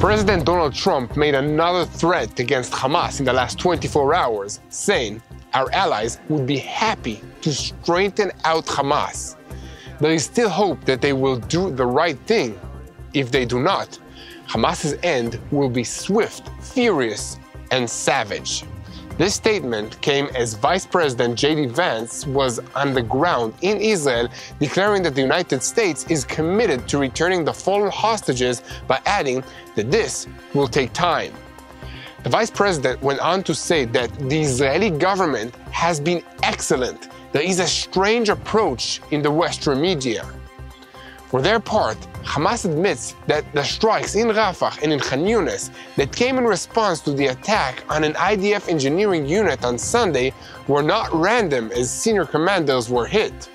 President Donald Trump made another threat against Hamas in the last 24 hours, saying our allies would be happy to straighten out Hamas. There is still hope that they will do the right thing. If they do not, Hamas's end will be swift, furious, and savage. This statement came as Vice President J.D. Vance was on the ground in Israel, declaring that the United States is committed to returning the fallen hostages by adding that this will take time. The Vice President went on to say that the Israeli government has been excellent. There is a strange approach in the Western media. For their part, Hamas admits that the strikes in Rafah and in Khan Yunis that came in response to the attack on an IDF engineering unit on Sunday were not random, as senior commanders were hit.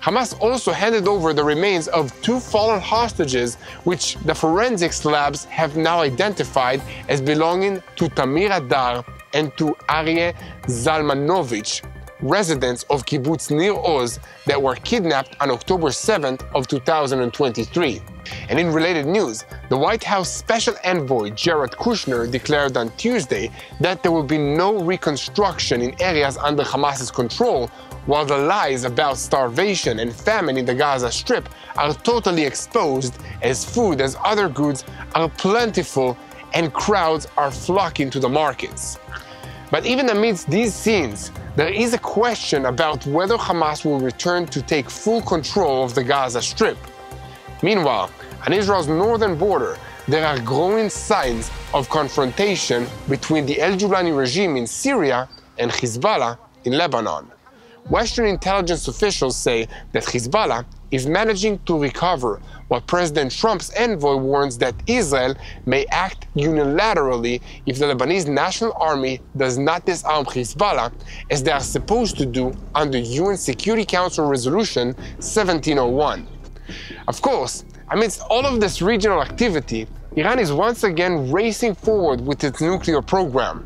Hamas also handed over the remains of 2 fallen hostages, which the forensics labs have now identified as belonging to Tamir Adar and to Aryeh Zalmanovich, residents of Kibbutz Nir Oz that were kidnapped on October 7th of 2023. And in related news, the White House Special Envoy Jared Kushner declared on Tuesday that there will be no reconstruction in areas under Hamas's control, while the lies about starvation and famine in the Gaza Strip are totally exposed, as food as other goods are plentiful and crowds are flocking to the markets. But even amidst these scenes, there is a question about whether Hamas will return to take full control of the Gaza Strip. Meanwhile, on Israel's northern border, there are growing signs of confrontation between the El-Julani regime in Syria and Hezbollah in Lebanon. Western intelligence officials say that Hezbollah is managing to recover, while President Trump's envoy warns that Israel may act unilaterally if the Lebanese National Army does not disarm Hezbollah, as they are supposed to do under UN Security Council Resolution 1701. Of course, amidst all of this regional activity, Iran is once again racing forward with its nuclear program.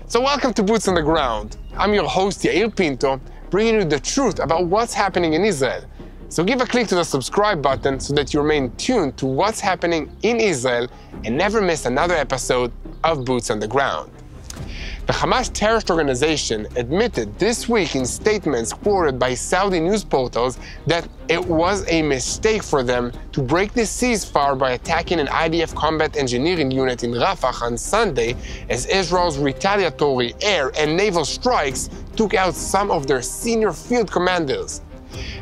So welcome to Boots on the Ground. I'm your host, Yair Pinto, bringing you the truth about what's happening in Israel. So give a click to the subscribe button so that you remain tuned to what's happening in Israel and never miss another episode of Boots on the Ground. The Hamas terrorist organization admitted this week in statements quoted by Saudi news portals that it was a mistake for them to break the ceasefire by attacking an IDF combat engineering unit in Rafah on Sunday, as Israel's retaliatory air and naval strikes took out some of their senior field commanders.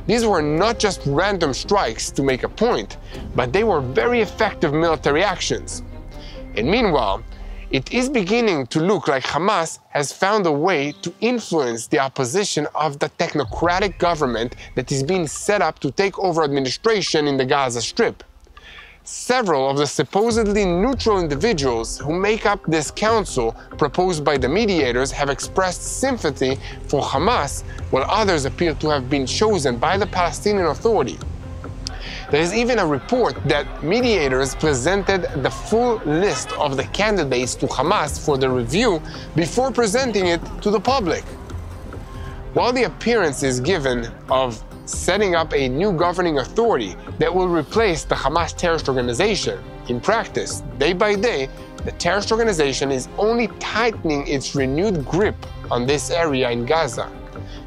These were not just random strikes to make a point, but they were very effective military actions. And meanwhile, it is beginning to look like Hamas has found a way to influence the opposition of the technocratic government that is being set up to take over administration in the Gaza Strip. Several of the supposedly neutral individuals who make up this council proposed by the mediators have expressed sympathy for Hamas, while others appear to have been chosen by the Palestinian Authority. There is even a report that mediators presented the full list of the candidates to Hamas for the review before presenting it to the public. While the appearance is given of setting up a new governing authority that will replace the Hamas terrorist organization, in practice, day by day, the terrorist organization is only tightening its renewed grip on this area in Gaza.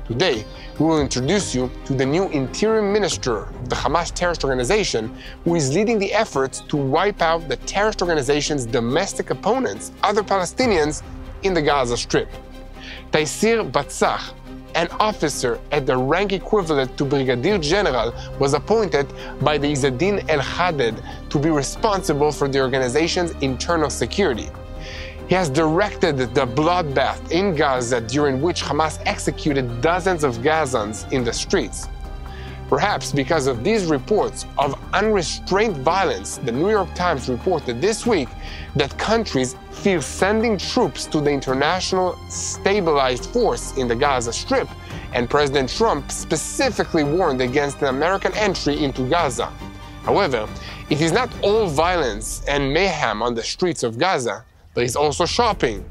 Today, we will introduce you to the new interim minister of the Hamas terrorist organization, who is leading the efforts to wipe out the terrorist organization's domestic opponents, other Palestinians, in the Gaza Strip. Taysir Batzach, an officer at the rank equivalent to Brigadier General, was appointed by the Izzadin El-Hadid to be responsible for the organization's internal security. He has directed the bloodbath in Gaza, during which Hamas executed dozens of Gazans in the streets. Perhaps because of these reports of unrestrained violence, the New York Times reported this week that countries fear sending troops to the international stabilized force in the Gaza Strip, and President Trump specifically warned against an American entry into Gaza. However, it is not all violence and mayhem on the streets of Gaza. There is also shopping.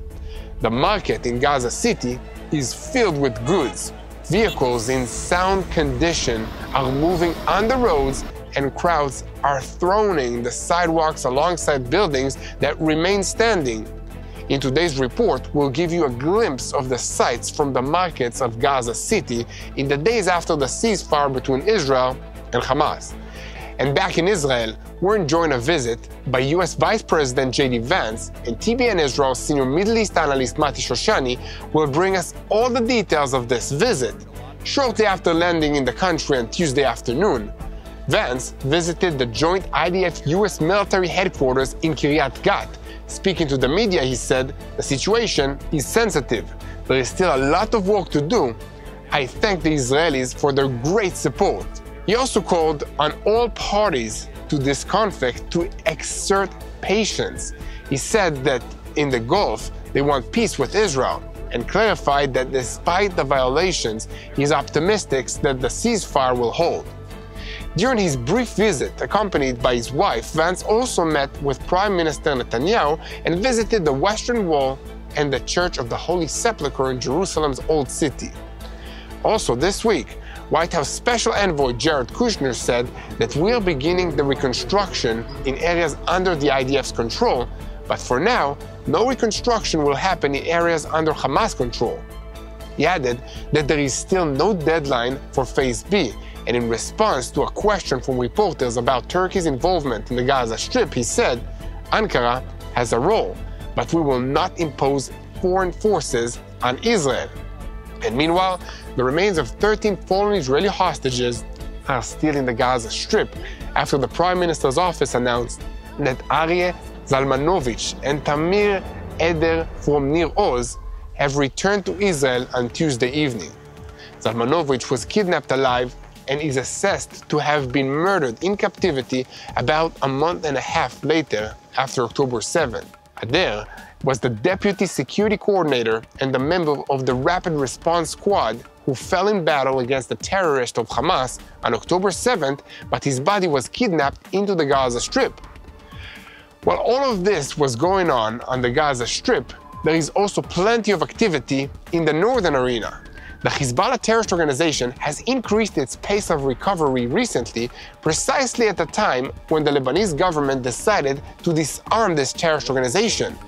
The market in Gaza City is filled with goods. Vehicles in sound condition are moving on the roads, and crowds are thronging the sidewalks alongside buildings that remain standing. In today's report, we'll give you a glimpse of the sights from the markets of Gaza City in the days after the ceasefire between Israel and Hamas. And back in Israel, we're enjoying a visit by US Vice President J.D. Vance, and TBN Israel's senior Middle East analyst Mati Shoshani will bring us all the details of this visit. Shortly after landing in the country on Tuesday afternoon, Vance visited the joint IDF-US military headquarters in Kiryat Gat. Speaking to the media, he said, "The situation is sensitive. There is still a lot of work to do. I thank the Israelis for their great support." He also called on all parties to this conflict to exert patience. He said that in the Gulf, they want peace with Israel, and clarified that despite the violations, he's optimistic that the ceasefire will hold. During his brief visit, accompanied by his wife, Vance also met with Prime Minister Netanyahu and visited the Western Wall and the Church of the Holy Sepulchre in Jerusalem's Old City. Also this week, White House Special Envoy Jared Kushner said that we are beginning the reconstruction in areas under the IDF's control, but for now, no reconstruction will happen in areas under Hamas control. He added that there is still no deadline for Phase B, and in response to a question from reporters about Turkey's involvement in the Gaza Strip, he said, "Ankara has a role, but we will not impose foreign forces on Israel." And meanwhile, the remains of 13 fallen Israeli hostages are still in the Gaza Strip after the Prime Minister's office announced that Aryeh Zalmanovich and Tamir Eder from Nir Oz have returned to Israel on Tuesday evening. Zalmanovich was kidnapped alive and is assessed to have been murdered in captivity about a month and a half later, after October 7. Eder was the deputy security coordinator and a member of the Rapid Response Squad who fell in battle against the terrorists of Hamas on October 7th, but his body was kidnapped into the Gaza Strip. While all of this was going on the Gaza Strip, there is also plenty of activity in the northern arena. The Hezbollah terrorist organization has increased its pace of recovery recently, precisely at the time when the Lebanese government decided to disarm this terrorist organization.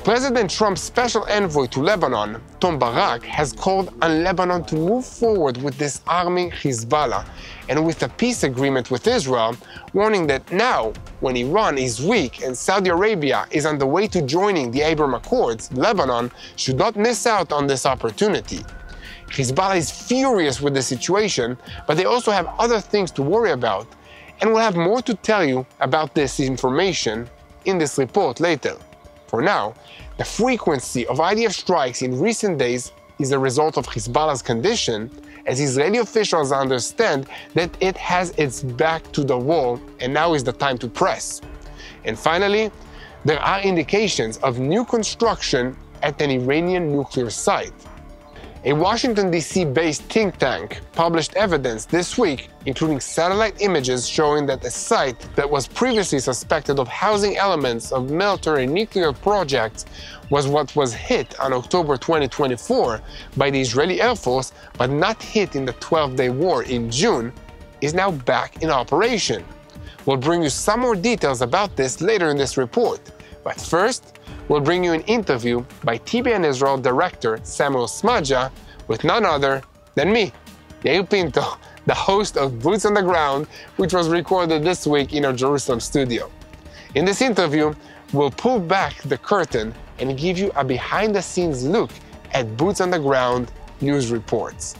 President Trump's special envoy to Lebanon, Tom Barak, has called on Lebanon to move forward with disarming Hezbollah and with a peace agreement with Israel, warning that now, when Iran is weak and Saudi Arabia is on the way to joining the Abraham Accords, Lebanon should not miss out on this opportunity. Hezbollah is furious with the situation, but they also have other things to worry about, and we'll have more to tell you about this information in this report later. For now, the frequency of IDF strikes in recent days is a result of Hezbollah's condition, as Israeli officials understand that it has its back to the wall and now is the time to press. And finally, there are indications of new construction at an Iranian nuclear site. A Washington, D.C.-based think tank published evidence this week, including satellite images showing that a site that was previously suspected of housing elements of military nuclear projects was what was hit on October 2024 by the Israeli Air Force, but not hit in the 12-day war in June, is now back in operation. We'll bring you some more details about this later in this report. But first, we'll bring you an interview by TBN Israel director Samuel Smadja with none other than me, Yair Pinto, the host of Boots on the Ground, which was recorded this week in our Jerusalem studio. In this interview, we'll pull back the curtain and give you a behind-the-scenes look at Boots on the Ground news reports.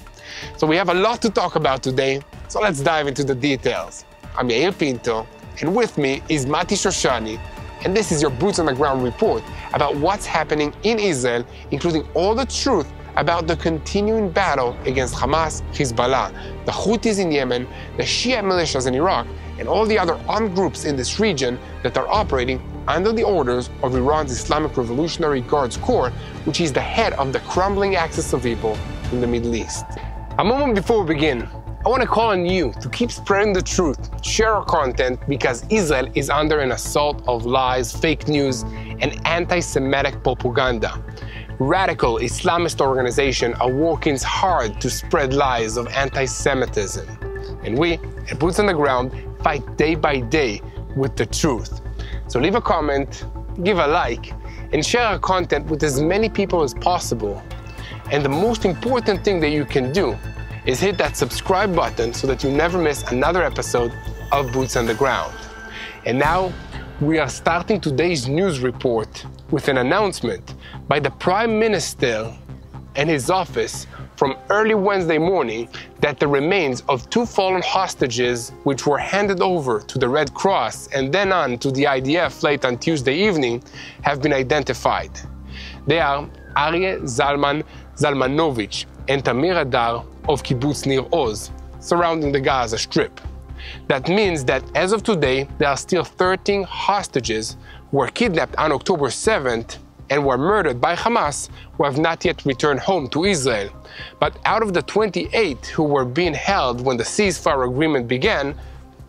So we have a lot to talk about today, so let's dive into the details. I'm Yair Pinto, and with me is Mati Shoshani, and this is your Boots on the Ground report about what's happening in Israel, including all the truth about the continuing battle against Hamas, Hezbollah, the Houthis in Yemen, the Shia militias in Iraq, and all the other armed groups in this region that are operating under the orders of Iran's Islamic Revolutionary Guards Corps, which is the head of the crumbling axis of evil in the Middle East. A moment before we begin, I want to call on you to keep spreading the truth, share our content, because Israel is under an assault of lies, fake news, and anti-Semitic propaganda. Radical Islamist organizations are working hard to spread lies of anti-Semitism. And we, at Boots on the Ground, fight day by day with the truth. So leave a comment, give a like, and share our content with as many people as possible. And the most important thing that you can do is hit that subscribe button so that you never miss another episode of Boots on the Ground. And now, we are starting today's news report with an announcement by the Prime Minister and his office from early Wednesday morning that the remains of 2 fallen hostages, which were handed over to the Red Cross and then on to the IDF late on Tuesday evening, have been identified. They are Aryeh Zalman Zalmanovich and Tamir Adar of Kibbutz Nir Oz, surrounding the Gaza Strip. That means that as of today, there are still 13 hostages who were kidnapped on October 7th and were murdered by Hamas who have not yet returned home to Israel. But out of the 28 who were being held when the ceasefire agreement began,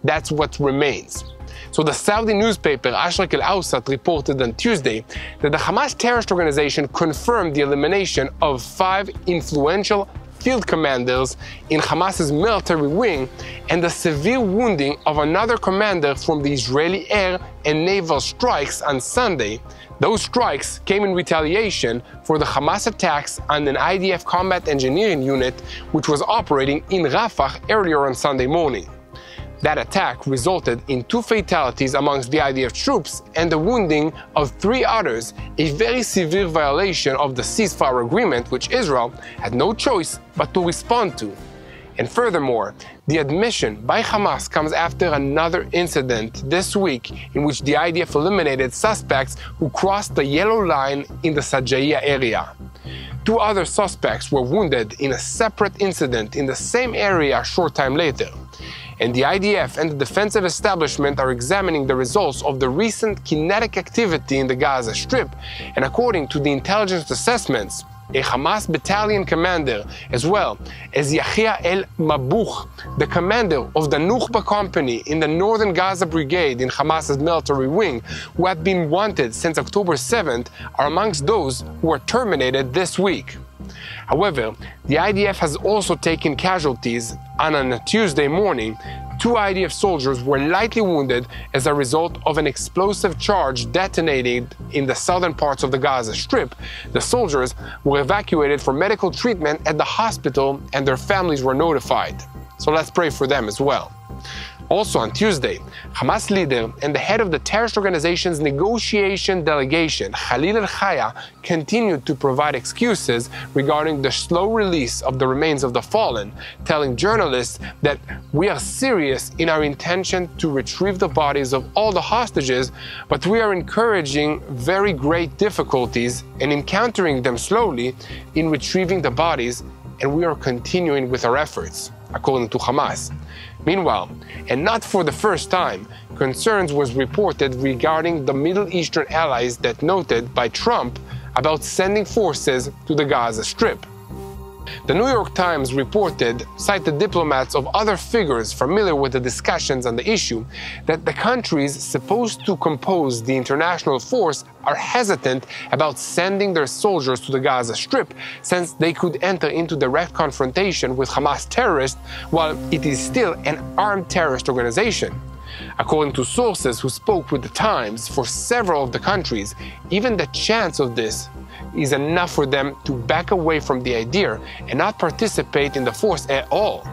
that's what remains. So the Saudi newspaper Ashraq al-Awsat reported on Tuesday that the Hamas terrorist organization confirmed the elimination of 5 influential field commanders in Hamas's military wing and the severe wounding of another commander from the Israeli air and naval strikes on Sunday. Those strikes came in retaliation for the Hamas attacks on an IDF combat engineering unit which was operating in Rafah earlier on Sunday morning. That attack resulted in 2 fatalities amongst the IDF troops and the wounding of 3 others, a very severe violation of the ceasefire agreement which Israel had no choice but to respond to. And furthermore, the admission by Hamas comes after another incident this week in which the IDF eliminated suspects who crossed the yellow line in the Sajaiya area. 2 other suspects were wounded in a separate incident in the same area a short time later. And the IDF and the defensive establishment are examining the results of the recent kinetic activity in the Gaza Strip, and according to the intelligence assessments, a Hamas battalion commander, as well as Yahya el-Mabouch, the commander of the Nukhba company in the Northern Gaza Brigade in Hamas's military wing, who had been wanted since October 7th, are amongst those who were terminated this week. However, the IDF has also taken casualties, and on a Tuesday morning, 2 IDF soldiers were lightly wounded as a result of an explosive charge detonated in the southern parts of the Gaza Strip. The soldiers were evacuated for medical treatment at the hospital and their families were notified. So let's pray for them as well. Also on Tuesday, Hamas leader and the head of the terrorist organization's negotiation delegation, Khalil al-Khaya, continued to provide excuses regarding the slow release of the remains of the fallen, telling journalists that we are serious in our intention to retrieve the bodies of all the hostages, but we are encouraging very great difficulties and encountering them slowly in retrieving the bodies, and we are continuing with our efforts, according to Hamas. Meanwhile, and not for the first time, concerns was reported regarding the Middle Eastern allies that noted by Trump about sending forces to the Gaza Strip. The New York Times reported, cited diplomats of other figures familiar with the discussions on the issue, that the countries supposed to compose the international force are hesitant about sending their soldiers to the Gaza Strip, since they could enter into direct confrontation with Hamas terrorists while it is still an armed terrorist organization. According to sources who spoke with the Times, for several of the countries, even the chance of this is enough for them to back away from the idea and not participate in the force at all.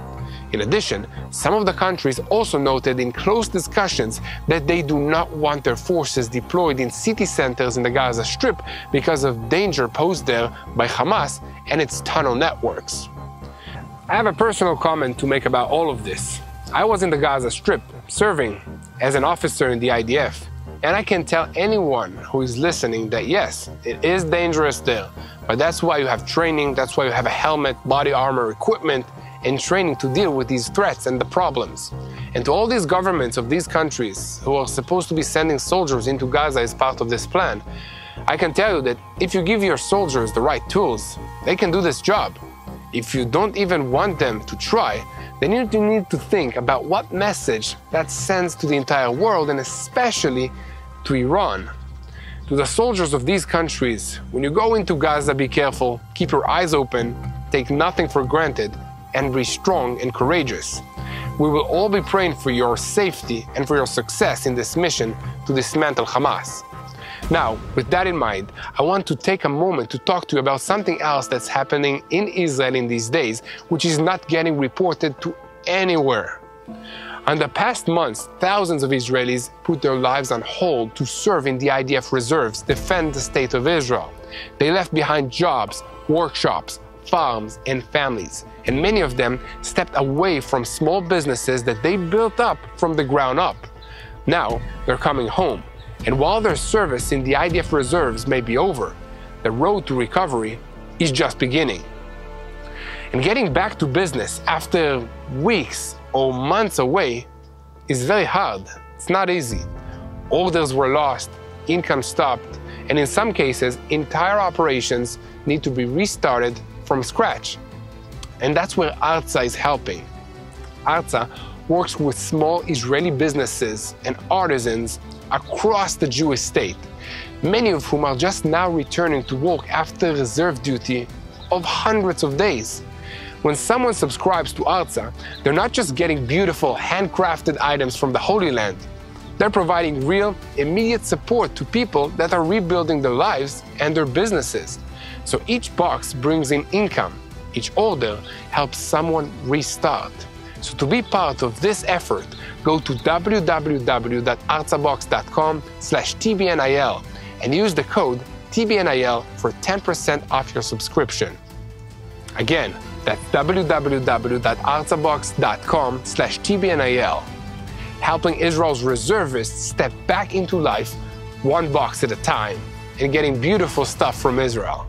In addition, some of the countries also noted in close discussions that they do not want their forces deployed in city centers in the Gaza Strip because of danger posed there by Hamas and its tunnel networks. I have a personal comment to make about all of this. I was in the Gaza Strip serving as an officer in the IDF. And I can tell anyone who is listening that yes, it is dangerous there, but that's why you have training, that's why you have a helmet, body armor, equipment, and training to deal with these threats and the problems. And to all these governments of these countries who are supposed to be sending soldiers into Gaza as part of this plan, I can tell you that if you give your soldiers the right tools, they can do this job. If you don't even want them to try, then you need to think about what message that sends to the entire world and especially to Iran. To the soldiers of these countries, when you go into Gaza, be careful, keep your eyes open, take nothing for granted, and be strong and courageous. We will all be praying for your safety and for your success in this mission to dismantle Hamas. Now, with that in mind, I want to take a moment to talk to you about something else that's happening in Israel in these days, which is not getting reported to anywhere. In the past months, thousands of Israelis put their lives on hold to serve in the IDF reserves, defend the state of Israel. They left behind jobs, workshops, farms, and families, and many of them stepped away from small businesses that they built up from the ground up. Now, they're coming home, and while their service in the IDF reserves may be over, the road to recovery is just beginning. And getting back to business after weeks or months away is very hard. It's not easy. Orders were lost, income stopped, and in some cases, entire operations need to be restarted from scratch. And that's where Artza is helping. Artza works with small Israeli businesses and artisans across the Jewish state, many of whom are just now returning to work after reserve duty of hundreds of days. When someone subscribes to Artza, they're not just getting beautiful handcrafted items from the Holy Land. They're providing real, immediate support to people that are rebuilding their lives and their businesses. So each box brings in income. Each order helps someone restart. So to be part of this effort, go to www.artzabox.com/TBNIL and use the code TBNIL for 10% off your subscription. Again, that's www.artzabox.com/TBNIL. Helping Israel's reservists step back into life one box at a time and getting beautiful stuff from Israel.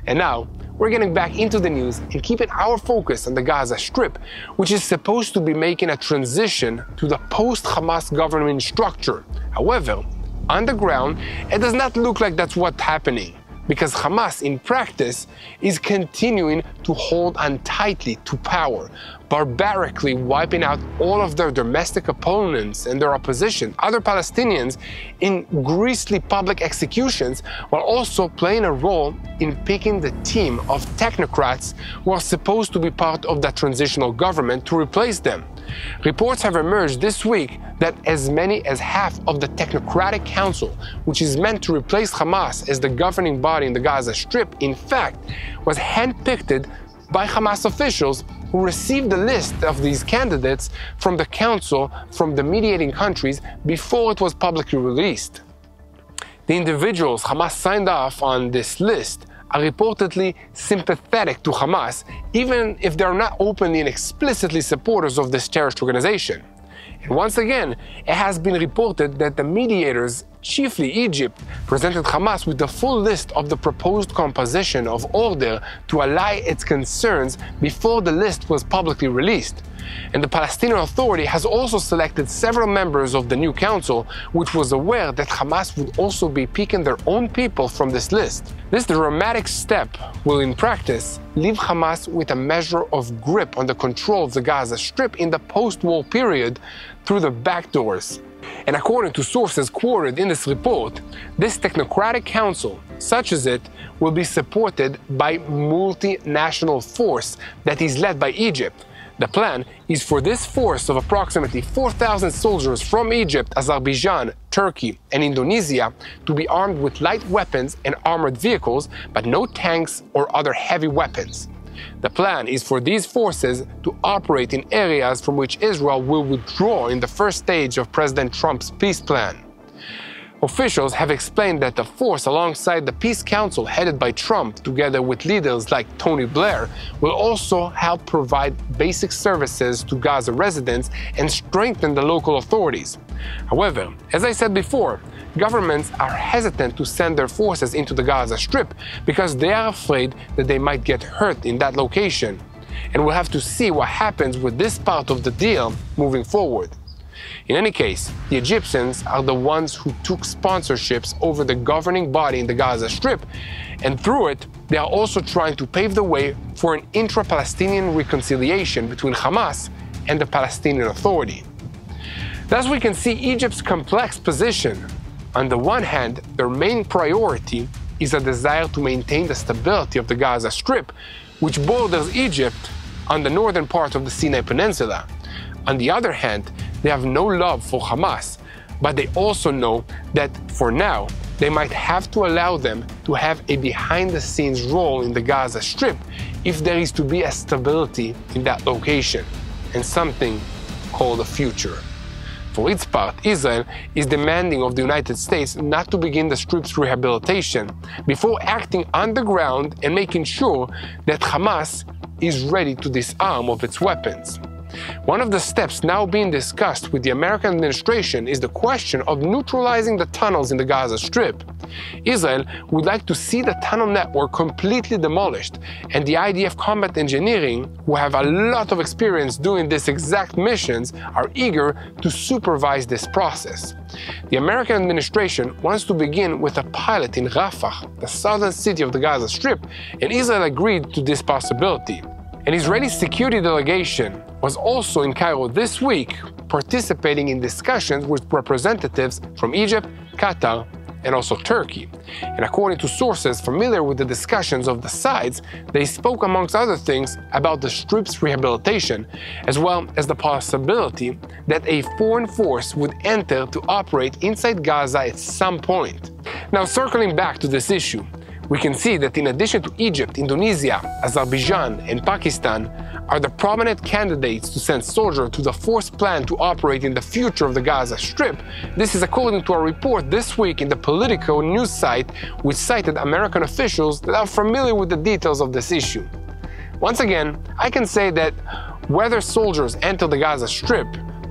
And now, we're getting back into the news and keeping our focus on the Gaza Strip, which is supposed to be making a transition to the post-Hamas government structure. However, on the ground, it does not look like that's what's happening, because Hamas, in practice, is continuing to hold on tightly to power, barbarically wiping out all of their domestic opponents and their opposition, other Palestinians, in grisly public executions, while also playing a role in picking the team of technocrats who are supposed to be part of that transitional government to replace them. Reports have emerged this week that as many as half of the Technocratic Council, which is meant to replace Hamas as the governing body in the Gaza Strip, in fact, was handpicked by Hamas officials who received the list of these candidates from the council from the mediating countries before it was publicly released. The individuals Hamas signed off on this list are reportedly sympathetic to Hamas, even if they are not openly and explicitly supporters of this terrorist organization. And once again, it has been reported that the mediators, chiefly Egypt, presented Hamas with the full list of the proposed composition of order to allay its concerns before the list was publicly released. And the Palestinian Authority has also selected several members of the new council, which was aware that Hamas would also be picking their own people from this list. This dramatic step will, in practice, leave Hamas with a measure of grip on the control of the Gaza Strip in the post-war period through the back doors. And according to sources quoted in this report, this technocratic council, such as it, will be supported by multinational force that is led by Egypt. The plan is for this force of approximately 4,000 soldiers from Egypt, Azerbaijan, Turkey, and Indonesia to be armed with light weapons and armored vehicles, but no tanks or other heavy weapons. The plan is for these forces to operate in areas from which Israel will withdraw in the first stage of President Trump's peace plan. Officials have explained that the force alongside the Peace Council headed by Trump, together with leaders like Tony Blair, will also help provide basic services to Gaza residents and strengthen the local authorities. However, as I said before, governments are hesitant to send their forces into the Gaza Strip because they are afraid that they might get hurt in that location. And we'll have to see what happens with this part of the deal moving forward. In any case, the Egyptians are the ones who took sponsorships over the governing body in the Gaza Strip, and through it, they are also trying to pave the way for an intra-Palestinian reconciliation between Hamas and the Palestinian Authority. Thus, we can see Egypt's complex position. On the one hand, their main priority is a desire to maintain the stability of the Gaza Strip, which borders Egypt on the northern part of the Sinai Peninsula. On the other hand, they have no love for Hamas, but they also know that for now, they might have to allow them to have a behind-the-scenes role in the Gaza Strip if there is to be a stability in that location, and something called a future. For its part, Israel is demanding of the United States not to begin the Strip's rehabilitation before acting on the ground and making sure that Hamas is ready to disarm of its weapons. One of the steps now being discussed with the American administration is the question of neutralizing the tunnels in the Gaza Strip. Israel would like to see the tunnel network completely demolished, and the IDF Combat Engineering, who have a lot of experience doing these exact missions, are eager to supervise this process. The American administration wants to begin with a pilot in Rafah, the southern city of the Gaza Strip, and Israel agreed to this possibility. An Israeli security delegation was also in Cairo this week, participating in discussions with representatives from Egypt, Qatar, and also Turkey. And according to sources familiar with the discussions of the sides, they spoke, amongst other things, about the Strip's rehabilitation, as well as the possibility that a foreign force would enter to operate inside Gaza at some point. Now, circling back to this issue, we can see that in addition to Egypt, Indonesia, Azerbaijan, and Pakistan are the prominent candidates to send soldiers to the forced plan to operate in the future of the Gaza Strip. This is according to a report this week in the Politico news site, which cited American officials that are familiar with the details of this issue. Once again, I can say that whether soldiers enter the Gaza Strip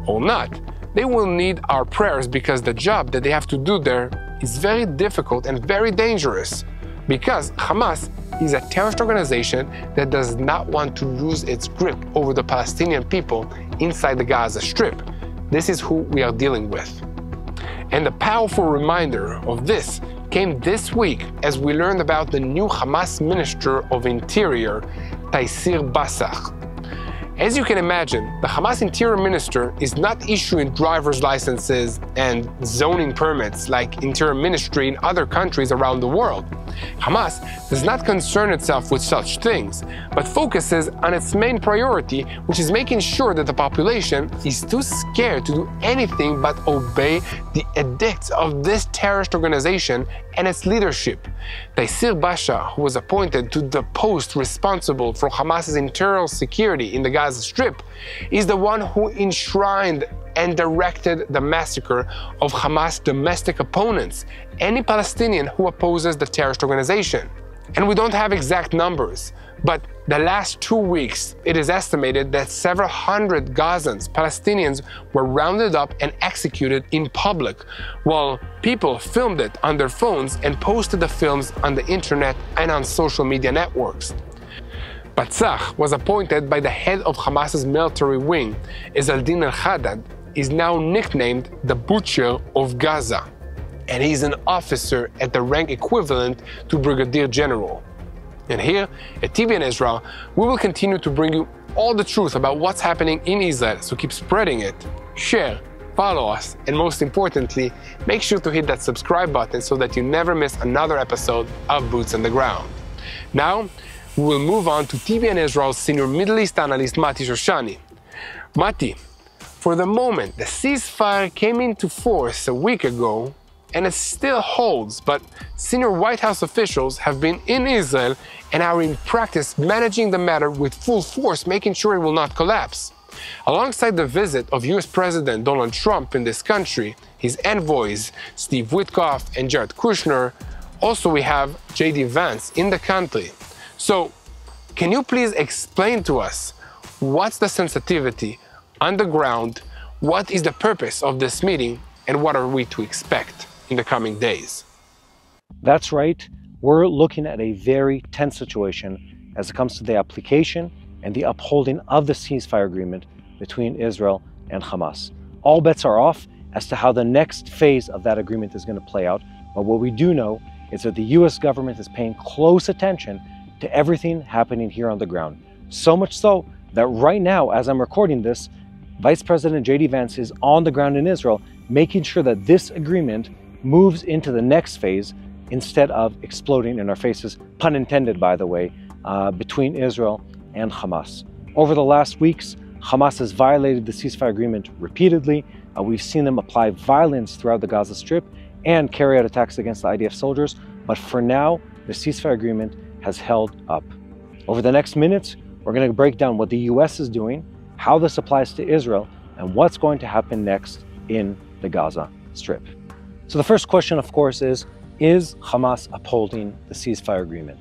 or not, they will need our prayers, because the job that they have to do there is very difficult and very dangerous. Because Hamas is a terrorist organization that does not want to lose its grip over the Palestinian people inside the Gaza Strip. This is who we are dealing with. And a powerful reminder of this came this week as we learned about the new Hamas Minister of Interior, Taysir Bassach. As you can imagine, the Hamas Interior Minister is not issuing driver's licenses and zoning permits like Interior Ministry in other countries around the world. Hamas does not concern itself with such things, but focuses on its main priority, which is making sure that the population is too scared to do anything but obey the edicts of this terrorist organization and its leadership. Taysir Bassach, who was appointed to the post responsible for Hamas's internal security in the Gaza Strip, is the one who enshrined and directed the massacre of Hamas' domestic opponents, any Palestinian who opposes the terrorist organization. And we don't have exact numbers, but the last 2 weeks, it is estimated that several hundred Gazans, Palestinians, were rounded up and executed in public, while people filmed it on their phones and posted the films on the internet and on social media networks. Bassach was appointed by the head of Hamas's military wing, Izzeldin al-Haddad, is now nicknamed the Butcher of Gaza, and he's an officer at the rank equivalent to Brigadier General. And here at TBN Israel, we will continue to bring you all the truth about what's happening in Israel, so keep spreading it, share, follow us, and most importantly, make sure to hit that subscribe button so that you never miss another episode of Boots on the Ground. Now, we will move on to TBN Israel's senior Middle East analyst, Mati Shoshani. Mati, for the moment, the ceasefire came into force a week ago, and it still holds, but senior White House officials have been in Israel and are in practice managing the matter with full force, making sure it will not collapse. Alongside the visit of US President Donald Trump in this country, his envoys, Steve Witkoff and Jared Kushner, also we have J.D. Vance in the country. So, can you please explain to us what's the sensitivity on the ground, what is the purpose of this meeting, and what are we to expect in the coming days? That's right. We're looking at a very tense situation as it comes to the application and the upholding of the ceasefire agreement between Israel and Hamas. All bets are off as to how the next phase of that agreement is going to play out, but what we do know is that the US government is paying close attention to everything happening here on the ground. So much so that right now, as I'm recording this, Vice President J.D. Vance is on the ground in Israel, making sure that this agreement moves into the next phase instead of exploding in our faces, pun intended, by the way, between Israel and Hamas. Over the last weeks, Hamas has violated the ceasefire agreement repeatedly. We've seen them apply violence throughout the Gaza Strip and carry out attacks against the IDF soldiers. But for now, the ceasefire agreement has held up. Over the next minutes, we're going to break down what the US is doing, how this applies to Israel, and what's going to happen next in the Gaza Strip. So the first question, of course, is Hamas upholding the ceasefire agreement?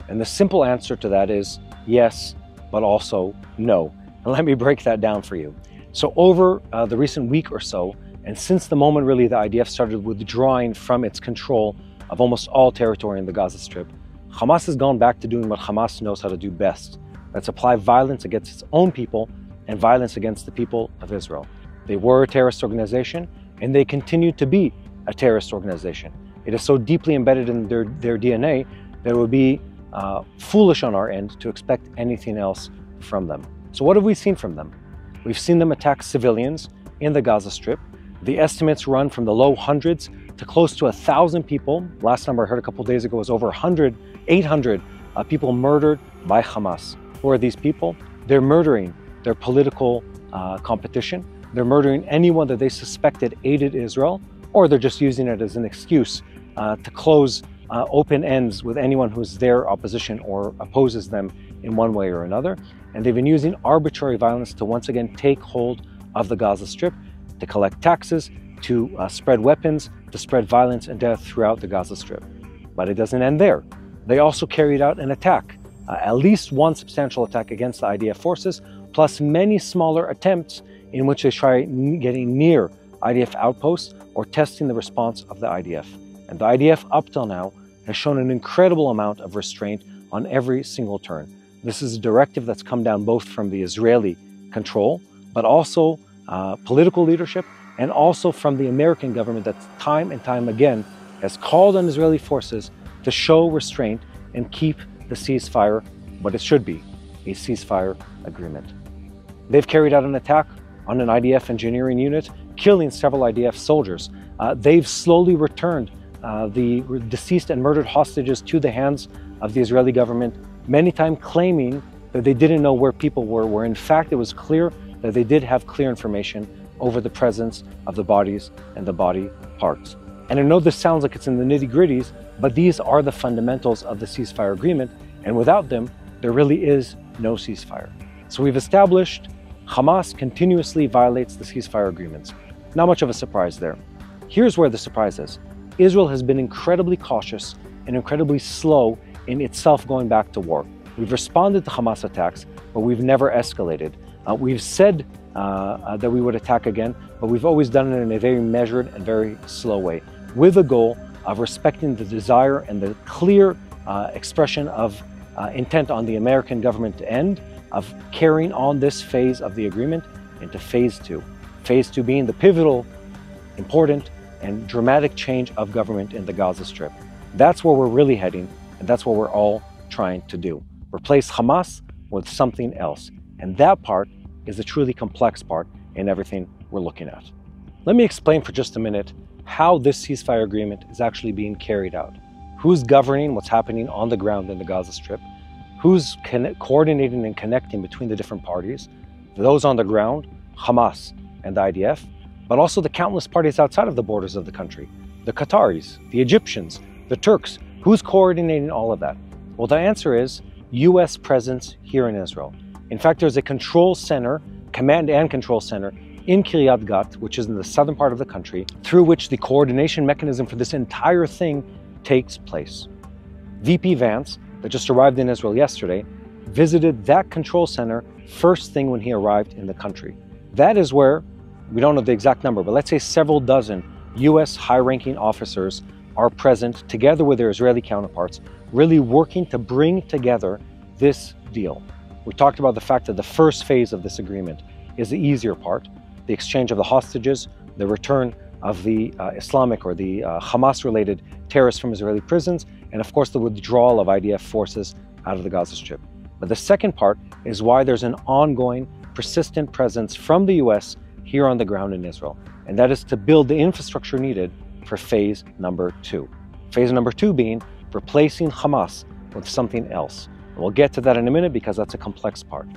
And the simple answer to that is yes, but also no. And let me break that down for you. So over the recent week or so, and since the moment really the IDF started withdrawing from its control of almost all territory in the Gaza Strip, Hamas has gone back to doing what Hamas knows how to do best. That's apply violence against its own people and violence against the people of Israel. They were a terrorist organization, and they continue to be a terrorist organization. It is so deeply embedded in their DNA that it would be foolish on our end to expect anything else from them. So what have we seen from them? We've seen them attack civilians in the Gaza Strip. The estimates run from the low hundreds to close to 1,000 people. Last number I heard a couple days ago was over 800 people murdered by Hamas. Who are these people? They're murdering their political competition. They're murdering anyone that they suspected aided Israel, or they're just using it as an excuse to close open ends with anyone who's their opposition or opposes them in one way or another. And they've been using arbitrary violence to once again take hold of the Gaza Strip, to collect taxes, to spread weapons, to spread violence and death throughout the Gaza Strip. But it doesn't end there. They also carried out an attack, at least one substantial attack against the IDF forces, plus many smaller attempts in which they try getting near IDF outposts or testing the response of the IDF. And the IDF up till now has shown an incredible amount of restraint on every single turn. This is a directive that's come down both from the Israeli control, but also political leadership, and also from the American government that time and time again has called on Israeli forces to show restraint and keep the ceasefire what it should be, a ceasefire agreement. They've carried out an attack on an IDF engineering unit, killing several IDF soldiers. They've slowly returned the deceased and murdered hostages to the hands of the Israeli government, many times claiming that they didn't know where people were, where in fact it was clear that they did have clear information over the presence of the bodies and the body parts. And I know this sounds like it's in the nitty-gritties, but these are the fundamentals of the ceasefire agreement, and without them, there really is no ceasefire. So we've established Hamas continuously violates the ceasefire agreements. Not much of a surprise there. Here's where the surprise is. Israel has been incredibly cautious and incredibly slow in itself going back to war. We've responded to Hamas attacks, but we've never escalated. We've said that we would attack again, but we've always done it in a very measured and very slow way, with the goal of respecting the desire and the clear expression of intent on the American government to end, of carrying on this phase of the agreement into phase two. Phase two being the pivotal, important, and dramatic change of government in the Gaza Strip. That's where we're really heading, and that's what we're all trying to do. Replace Hamas with something else. And that part is the truly complex part in everything we're looking at. Let me explain for just a minute how this ceasefire agreement is actually being carried out. Who's governing what's happening on the ground in the Gaza Strip? Who's coordinating and connecting between the different parties? Those on the ground, Hamas and the IDF, but also the countless parties outside of the borders of the country. The Qataris, the Egyptians, the Turks. Who's coordinating all of that? Well, the answer is US presence here in Israel. In fact, there's a control center, command and control center in Kiryat Gat, which is in the southern part of the country, through which the coordination mechanism for this entire thing takes place. VP Vance, that just arrived in Israel yesterday, visited that control center first thing when he arrived in the country. That is where, we don't know the exact number, but let's say several dozen US high-ranking officers are present together with their Israeli counterparts, really working to bring together this deal. We talked about the fact that the first phase of this agreement is the easier part, the exchange of the hostages, the return of the Islamic or the Hamas-related terrorists from Israeli prisons, and of course the withdrawal of IDF forces out of the Gaza Strip. But the second part is why there's an ongoing, persistent presence from the US here on the ground in Israel, and that is to build the infrastructure needed for phase number two. Phase number two being replacing Hamas with something else. We'll get to that in a minute because that's a complex part.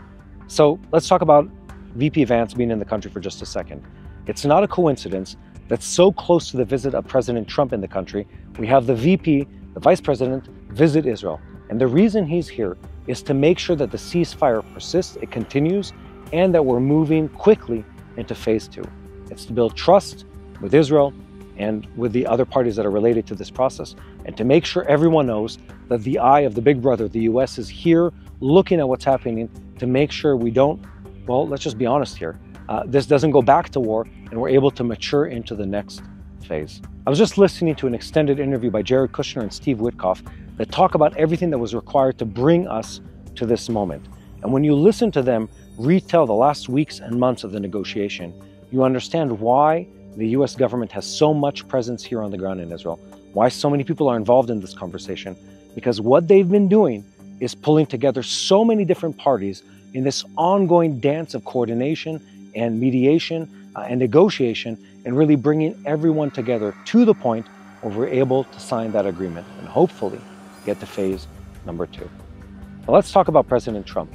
So let's talk about VP Vance being in the country for just a second. It's not a coincidence that so close to the visit of President Trump in the country, we have the VP, the Vice President, visit Israel. And the reason he's here is to make sure that the ceasefire persists, it continues, and that we're moving quickly into phase 2. It's to build trust with Israel and with the other parties that are related to this process, and to make sure everyone knows that the eye of the big brother, the US, is here looking at what's happening to make sure we don't, well, let's just be honest here, this doesn't go back to war and we're able to mature into the next phase. I was just listening to an extended interview by Jared Kushner and Steve Witkoff that talk about everything that was required to bring us to this moment. And when you listen to them retell the last weeks and months of the negotiation, you understand why the US government has so much presence here on the ground in Israel, why so many people are involved in this conversation, because what they've been doing is pulling together so many different parties in this ongoing dance of coordination and mediation and negotiation, and really bringing everyone together to the point where we're able to sign that agreement and hopefully get to phase number 2. Now let's talk about President Trump.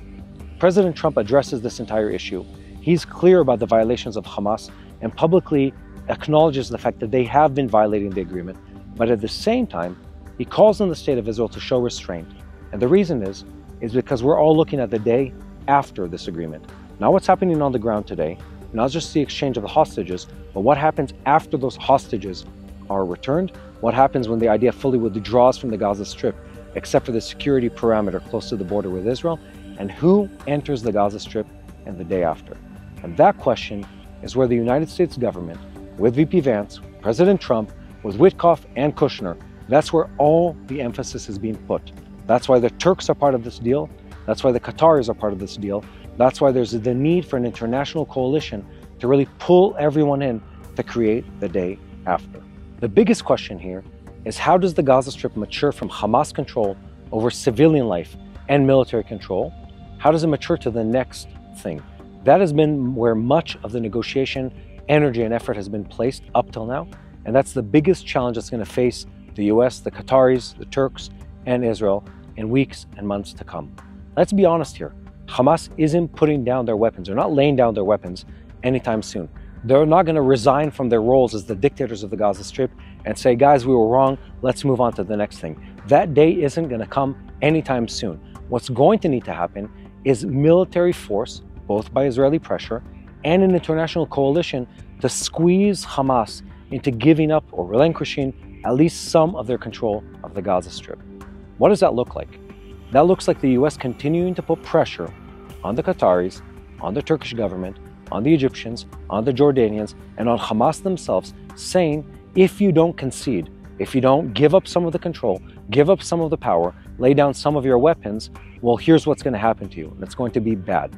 President Trump addresses this entire issue. He's clear about the violations of Hamas and publicly acknowledges the fact that they have been violating the agreement, but at the same time, he calls on the state of Israel to show restraint. And the reason is because we're all looking at the day after this agreement. Not what's happening on the ground today, not just the exchange of the hostages, but what happens after those hostages are returned, what happens when the IDF fully withdraws from the Gaza Strip, except for the security perimeter close to the border with Israel, and who enters the Gaza Strip and the day after. And that question is where the United States government, with VP Vance, President Trump, with Witkoff and Kushner, that's where all the emphasis is being put. That's why the Turks are part of this deal. That's why the Qataris are part of this deal. That's why there's the need for an international coalition to really pull everyone in to create the day after. The biggest question here is, how does the Gaza Strip mature from Hamas control over civilian life and military control? How does it mature to the next thing? That has been where much of the negotiation energy and effort has been placed up till now, and that's the biggest challenge that's going to face the US, the Qataris, the Turks, and Israel in weeks and months to come. Let's be honest here. Hamas isn't putting down their weapons. They're not laying down their weapons anytime soon. They're not going to resign from their roles as the dictators of the Gaza Strip and say, guys, we were wrong, let's move on to the next thing. That day isn't going to come anytime soon. What's going to need to happen is military force, both by Israeli pressure and an international coalition, to squeeze Hamas into giving up or relinquishing at least some of their control of the Gaza Strip. What does that look like? That looks like the US continuing to put pressure on the Qataris, on the Turkish government, on the Egyptians, on the Jordanians, and on Hamas themselves, saying, if you don't concede, if you don't give up some of the control, give up some of the power, lay down some of your weapons, well, here's what's going to happen to you, and it's going to be bad.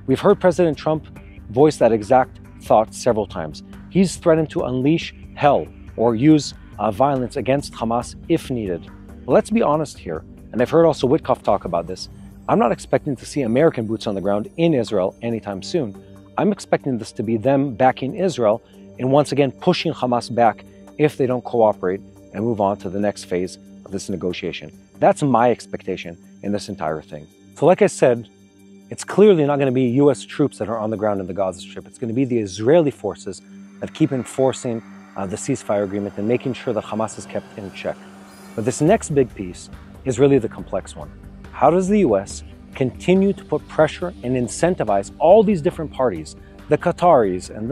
We've heard President Trump voice that exact thought several times. He's threatened to unleash hell or use violence against Hamas if needed. But let's be honest here, and I've heard also Witkoff talk about this. I'm not expecting to see American boots on the ground in Israel anytime soon. I'm expecting this to be them backing Israel and once again pushing Hamas back if they don't cooperate and move on to the next phase of this negotiation. That's my expectation in this entire thing. So like I said, it's clearly not going to be US troops that are on the ground in the Gaza Strip. It's going to be the Israeli forces that keep enforcing the ceasefire agreement and making sure that Hamas is kept in check. But this next big piece is really the complex one. How does the US continue to put pressure and incentivize all these different parties, the Qataris and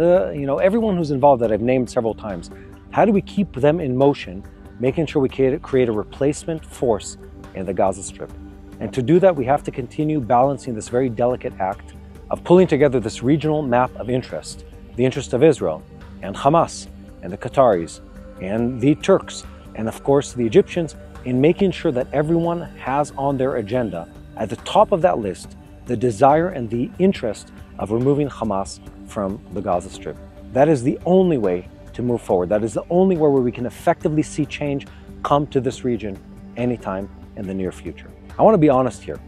everyone who's involved that I've named several times? How do we keep them in motion, making sure we create a replacement force in the Gaza Strip? And to do that, we have to continue balancing this very delicate act of pulling together this regional map of interest, the interest of Israel and Hamas and the Qataris and the Turks and of course the Egyptians, in making sure that everyone has on their agenda at the top of that list the desire and the interest of removing Hamas from the Gaza Strip. That is the only way to move forward. That is the only way where we can effectively see change come to this region anytime in the near future. I want to be honest here.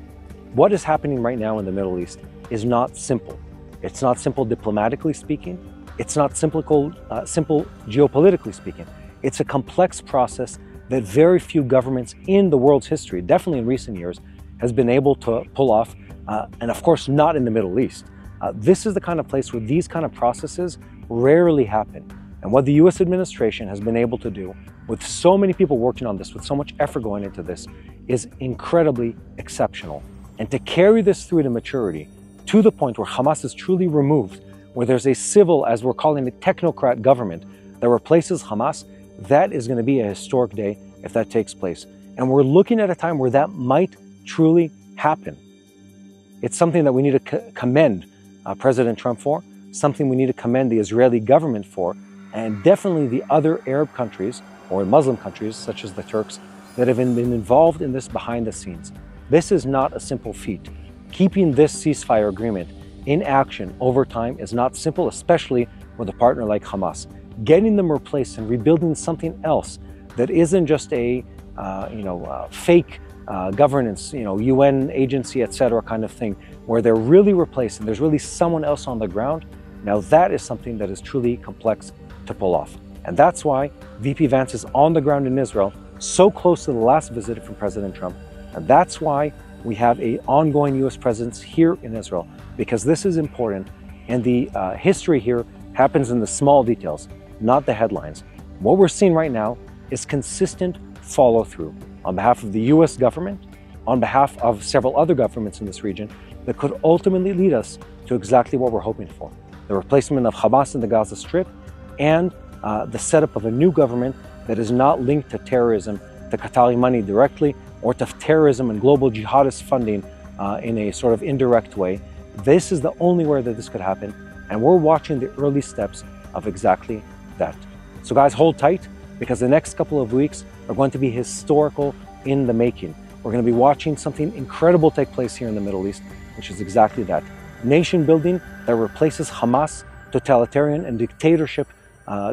What is happening right now in the Middle East is not simple. It's not simple diplomatically speaking. It's not simple geopolitically speaking. It's a complex process that very few governments in the world's history, definitely in recent years, has been able to pull off, and of course not in the Middle East. This is the kind of place where these kind of processes rarely happen. And what the US administration has been able to do, with so many people working on this, with so much effort going into this, is incredibly exceptional. And to carry this through to maturity, to the point where Hamas is truly removed, where there's a civil, as we're calling it, technocrat government that replaces Hamas, that is going to be a historic day if that takes place. And we're looking at a time where that might truly happen. It's something that we need to commend President Trump for, something we need to commend the Israeli government for, and definitely the other Arab countries or Muslim countries, such as the Turks, that have been involved in this behind the scenes. This is not a simple feat. Keeping this ceasefire agreement in action over time is not simple, especially with a partner like Hamas. Getting them replaced and rebuilding something else that isn't just a fake governance, UN agency, etc. kind of thing, where they're really replaced and there's really someone else on the ground. Now that is something that is truly complex to pull off. And that's why VP Vance is on the ground in Israel, so close to the last visit from President Trump. And that's why we have an ongoing US presence here in Israel, because this is important. And the history here happens in the small details, not the headlines. What we're seeing right now is consistent follow through on behalf of the US government, on behalf of several other governments in this region, that could ultimately lead us to exactly what we're hoping for: the replacement of Hamas in the Gaza Strip and the setup of a new government that is not linked to terrorism, to Qatari money directly, or to terrorism and global jihadist funding in a sort of indirect way. This is the only way that this could happen, and we're watching the early steps of exactly that. So guys, hold tight, because the next couple of weeks are going to be historical in the making. We're going to be watching something incredible take place here in the Middle East, which is exactly that. Nation building that replaces Hamas, totalitarian and dictatorship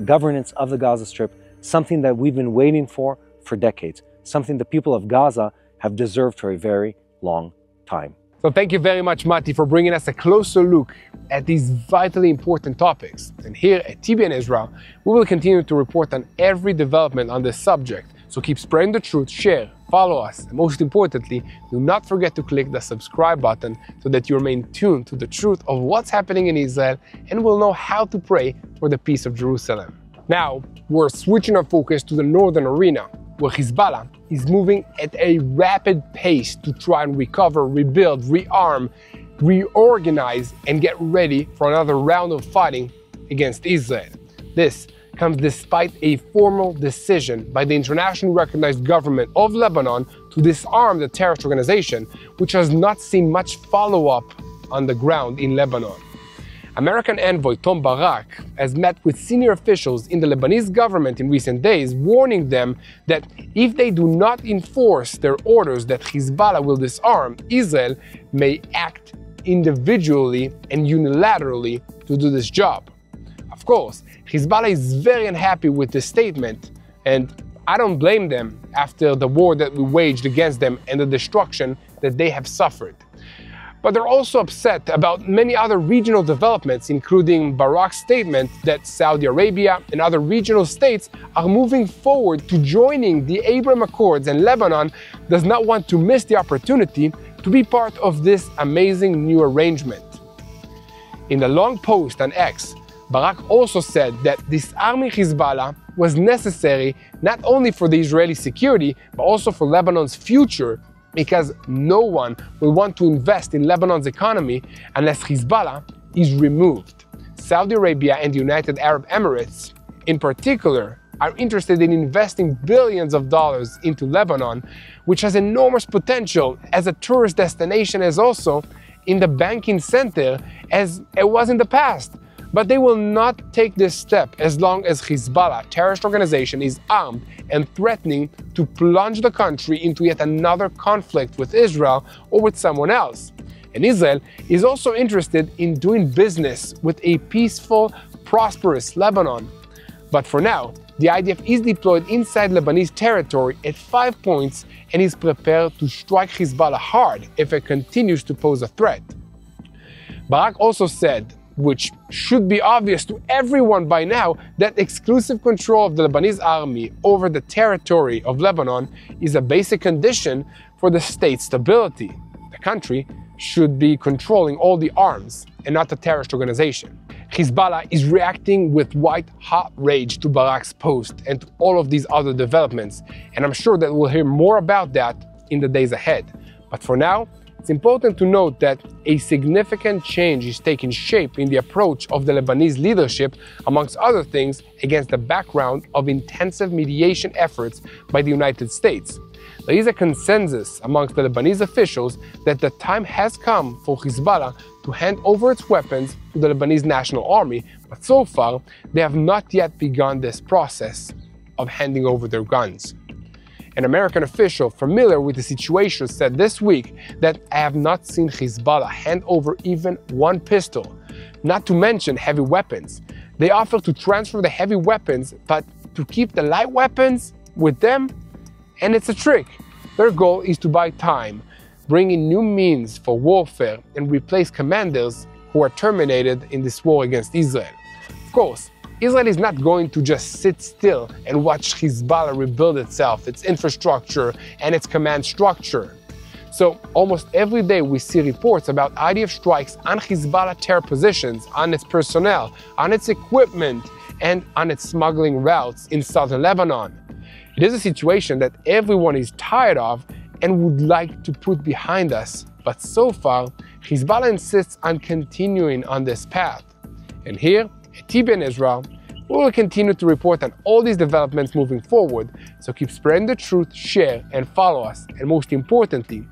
governance of the Gaza Strip, something that we've been waiting for decades, something the people of Gaza have deserved for a very long time. So thank you very much, Mati, for bringing us a closer look at these vitally important topics. And here at TBN Israel, we will continue to report on every development on this subject. So keep spreading the truth, share, follow us, and most importantly, do not forget to click the subscribe button so that you remain tuned to the truth of what's happening in Israel and will know how to pray for the peace of Jerusalem. Now, we're switching our focus to the northern arena, where Hezbollah is moving at a rapid pace to try and recover, rebuild, rearm, reorganize, and get ready for another round of fighting against Israel. This comes despite a formal decision by the internationally recognized government of Lebanon to disarm the terrorist organization, which has not seen much follow-up on the ground in Lebanon. American envoy Tom Barak has met with senior officials in the Lebanese government in recent days, warning them that if they do not enforce their orders that Hezbollah will disarm, Israel may act individually and unilaterally to do this job. Of course, Hezbollah is very unhappy with this statement, and I don't blame them after the war that we waged against them and the destruction that they have suffered. But they're also upset about many other regional developments, including Barak's statement that Saudi Arabia and other regional states are moving forward to joining the Abraham Accords, and Lebanon does not want to miss the opportunity to be part of this amazing new arrangement. In the long post on X, Barak also said that disarming Hezbollah was necessary not only for the Israeli security, but also for Lebanon's future, because no one will want to invest in Lebanon's economy unless Hezbollah is removed. Saudi Arabia and the United Arab Emirates, in particular, are interested in investing billions of dollars into Lebanon, which has enormous potential as a tourist destination, as also in the banking center as it was in the past. But they will not take this step as long as Hezbollah, a terrorist organization, is armed and threatening to plunge the country into yet another conflict with Israel or with someone else. And Israel is also interested in doing business with a peaceful, prosperous Lebanon. But for now, the IDF is deployed inside Lebanese territory at 5 points and is prepared to strike Hezbollah hard if it continues to pose a threat. Barak also said, which should be obvious to everyone by now, that exclusive control of the Lebanese army over the territory of Lebanon is a basic condition for the state's stability. The country should be controlling all the arms and not the terrorist organization. Hezbollah is reacting with white-hot rage to Barak's post and to all of these other developments, and I'm sure that we'll hear more about that in the days ahead. But for now, it's important to note that a significant change is taking shape in the approach of the Lebanese leadership, amongst other things, against the background of intensive mediation efforts by the United States. There is a consensus amongst the Lebanese officials that the time has come for Hezbollah to hand over its weapons to the Lebanese National Army, but so far they have not yet begun this process of handing over their guns. An American official familiar with the situation said this week that I have not seen Hezbollah hand over even one pistol, not to mention heavy weapons. They offer to transfer the heavy weapons, but to keep the light weapons with them? And it's a trick. Their goal is to buy time, bring in new means for warfare, and replace commanders who are terminated in this war against Israel. Of course, Israel is not going to just sit still and watch Hezbollah rebuild itself, its infrastructure, and its command structure. So almost every day we see reports about IDF strikes on Hezbollah terror positions, on its personnel, on its equipment, and on its smuggling routes in southern Lebanon. It is a situation that everyone is tired of and would like to put behind us, but so far, Hezbollah insists on continuing on this path. And here, at TBN Israel, we will continue to report on all these developments moving forward, so keep spreading the truth, share, and follow us. And most importantly,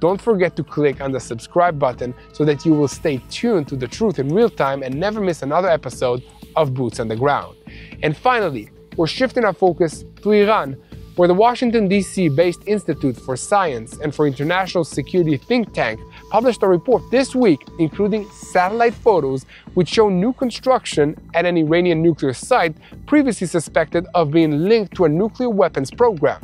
don't forget to click on the subscribe button so that you will stay tuned to the truth in real time and never miss another episode of Boots on the Ground. And finally, we're shifting our focus to Iran, where the Washington, D.C. based Institute for Science and for International Security think tank published a report this week including satellite photos which show new construction at an Iranian nuclear site previously suspected of being linked to a nuclear weapons program.